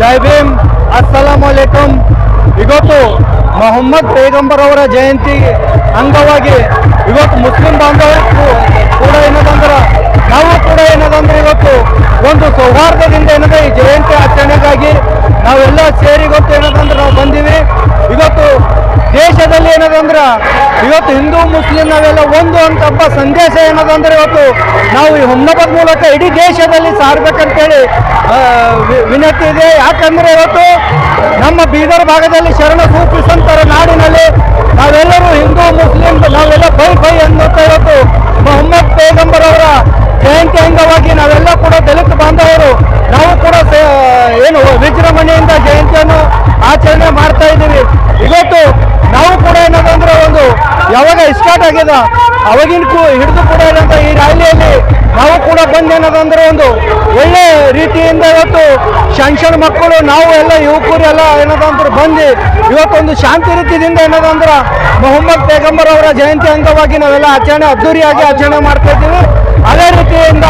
ಜೈ ಭೀಮ್, ಅಸ್ಸಲಾಮು ಅಲೈಕುಂ. ಇವತ್ತು ಮೊಹಮ್ಮದ್ ಪೈಗಂಬರ್ ಅವರ ಜಯಂತಿ ಅಂಗವಾಗಿ ಇವತ್ತು ಮುಸ್ಲಿಂ ಬಾಂಧವರು ಕೂಡ ಏನದಂದ್ರೆ ನಾವು ಕೂಡ ಏನದಂದ್ರೆ ಇವತ್ತು ಒಂದು ಸೌಹಾರ್ದದಿಂದ ಏನದ ಈ ಜಯಂತಿ ಆಚರಣೆಗಾಗಿ ನಾವೆಲ್ಲ ಸೇರಿ ಇವತ್ತು ಏನದಂದ್ರೆ ನಾವು ಬಂದೀವಿ. ಇವತ್ತು ದೇಶದಲ್ಲಿ ಏನದಂದ್ರೆ ಇವತ್ತು ಹಿಂದೂ ಮುಸ್ಲಿಂ ನಾವೆಲ್ಲ ಒಂದು ಅಂತ ಸಂದೇಶ ಏನದಂದ್ರೆ ಇವತ್ತು ನಾವು ಈ ಹುಮ್ಮದ ಮೂಲಕ ಇಡೀ ದೇಶದಲ್ಲಿ ಸಾರ್ಬೇಕಂತೇಳಿ ವಿನಂತಿ ಇದೆ. ಯಾಕಂದ್ರೆ ಇವತ್ತು ನಮ್ಮ ಬೀದರ್ ಭಾಗದಲ್ಲಿ ಶರಣ ಸೂಫಿ ಸಂತರ ನಾಡಿನಲ್ಲಿ ನಾವೆಲ್ಲರೂ ಹಿಂದೂ ಮುಸ್ಲಿಂ ನಾವೆಲ್ಲ ಬೈ ಅನ್ನುತ್ತಾ ಇವತ್ತು ಮೊಹಮ್ಮದ್ ಪೈಗಂಬರ್ ಅವರ ಜಯಂತಿ ಅಂಗವಾಗಿ ನಾವೆಲ್ಲ ಕೂಡ ದಲಿತ ಬಾಂಧವರು ನಾವು ಕೂಡ ಏನು ವಿಜೃಂಭಣೆಯಿಂದ ಜಯಂತಿಯನ್ನು ಆಚರಣೆ ಮಾಡ್ತಾ ಇದ್ದೀವಿ. ಇವತ್ತು ನಾವು ಕೂಡ ಏನದಂದ್ರೆ ಒಂದು ಯಾವಾಗ ಸ್ಟಾರ್ಟ್ ಆಗಿದೆ ಅವಾಗಿನ ಹಿಡಿದು ಕೂಡ ಏನಂತ ಈ ರ್ಯಾಲಿಯಲ್ಲಿ ನಾವು ಕೂಡ ಬಂದು ಏನದಂದ್ರೆ ಒಂದು ಒಳ್ಳೆ ರೀತಿಯಿಂದ ಇವತ್ತು ಸಣ್ಣ ಮಕ್ಕಳು ನಾವು ಎಲ್ಲ ಯುವಕರು ಎಲ್ಲ ಏನದಂದ್ರೆ ಬಂದು ಇವತ್ತೊಂದು ಶಾಂತಿ ರೀತಿಯಿಂದ ಏನದಂದ್ರೆ ಮೊಹಮ್ಮದ್ ಪೈಗಂಬರ್ ಅವರ ಜಯಂತಿ ಅಂಗವಾಗಿ ನಾವೆಲ್ಲ ಆಚರಣೆ ಅದ್ದೂರಿಯಾಗಿ ಆಚರಣೆ ಮಾಡ್ತಾ ಇದ್ದೀವಿ. ಅದೇ ರೀತಿಯಿಂದ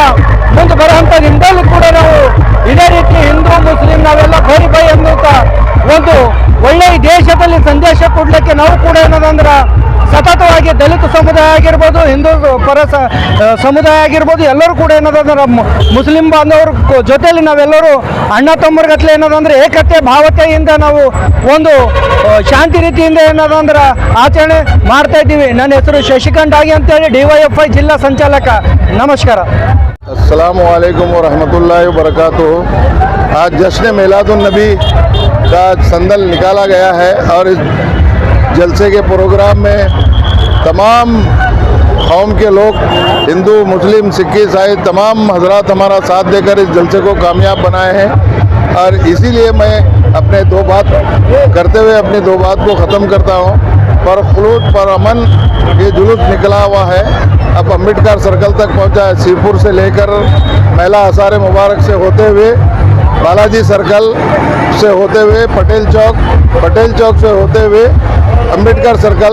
ಮುಂದೆ ಬರುವಂಥ ದಿನದಲ್ಲಿ ಕೂಡ ನಾವು ಇದೇ ರೀತಿ ಹಿಂದೂ ಮುಸ್ಲಿಂ ನಾವೆಲ್ಲ ಬೈ ಅನ್ನುತ್ತ ಒಂದು ಒಳ್ಳೆ ದೇಶದಲ್ಲಿ ಸಂದೇಶ ಕೊಡ್ಲಿಕ್ಕೆ ನಾವು ಕೂಡ ಏನದಂದ್ರೆ ಸತತವಾಗಿ ದಲಿತ ಸಮುದಾಯ ಆಗಿರ್ಬೋದು, ಹಿಂದೂ ಪರ ಸಮುದಾಯ ಆಗಿರ್ಬೋದು, ಎಲ್ಲರೂ ಕೂಡ ಏನದಂದ್ರೆ ಮುಸ್ಲಿಂ ಬಾಂಧವರ ಜೊತೆಯಲ್ಲಿ ನಾವೆಲ್ಲರೂ ಅಣ್ಣ ತಮ್ಮರ್ಗತ್ಲೆ ಏನದಂದ್ರೆ ಏಕತೆ ಭಾವತೆಯಿಂದ ನಾವು ಒಂದು ಶಾಂತಿ ರೀತಿಯಿಂದ ಏನದಂದ್ರೆ ಆಚರಣೆ ಮಾಡ್ತಾ ಇದ್ದೀವಿ. ನನ್ನ ಹೆಸರು ಶಶಿಕಾಂತ್ ಆಗಿ ಅಂತೇಳಿ DYFI ಜಿಲ್ಲಾ ಸಂಚಾಲಕ. ನಮಸ್ಕಾರ. अस्सलामु अलैकुम व रहमतुल्लाहि व बरकातुहू। आज जश्न मिलादुन्नबी का संदल निकाला गया है और इस जलसे के प्रोग्राम में तमाम कौम के लोग हिंदू मुस्लिम सिख ईसाई तमाम हजरात हमारा साथ देकर इस जलसे को कामयाब बनाए हैं। और इसीलिए मैं अपने दो बात करते हुए अपनी दो बात को ख़त्म करता हूँ। पर खुलूद पर अमन ये जुलूस निकला हुआ है, अब अम्बेडकर सर्कल तक पहुंचा है। सीपुर से लेकर महिला आसार मुबारक से होते हुए बालाजी सर्कल से होते हुए पटेल चौक से होते हुए अम्बेडकर सर्कल